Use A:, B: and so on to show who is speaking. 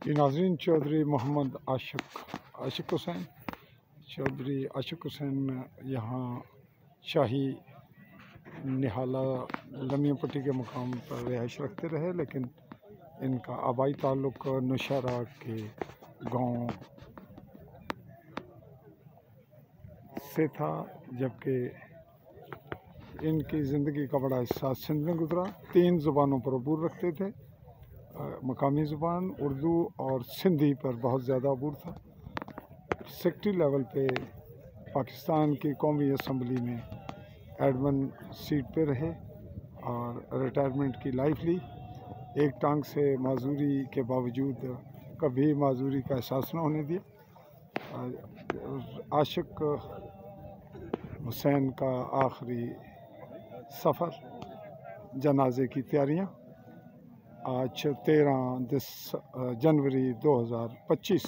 A: ये नाज़रीन चौधरी मोहम्मद आशिक हुसैन चौधरी आशिक हुसैन यहाँ शाही निहाला लमिया पट्टी के मुकाम पर रिहाइश रखते रहे, लेकिन इनका आबाई ताल्लुक नौशहरा के गांव से था, जबकि इनकी ज़िंदगी का बड़ा हिस्सा सिंध में गुजरा। 3 ज़ुबानों पर अबूर रखते थे, मकामी ज़ुबान उर्दू और सिंधी पर बहुत ज़्यादा अबूर था। सेक्रेटरी लेवल पे पाकिस्तान की कौमी असम्बली में एडमिन सीट पे रहे और रिटायरमेंट की लाइफ ली। एक टांग से माजूरी के बावजूद कभी माजूरी का एहसास न होने दिया। आशिक हुसैन का आखिरी सफ़र, जनाजे की तैयारियां। आज 13 जनवरी 2025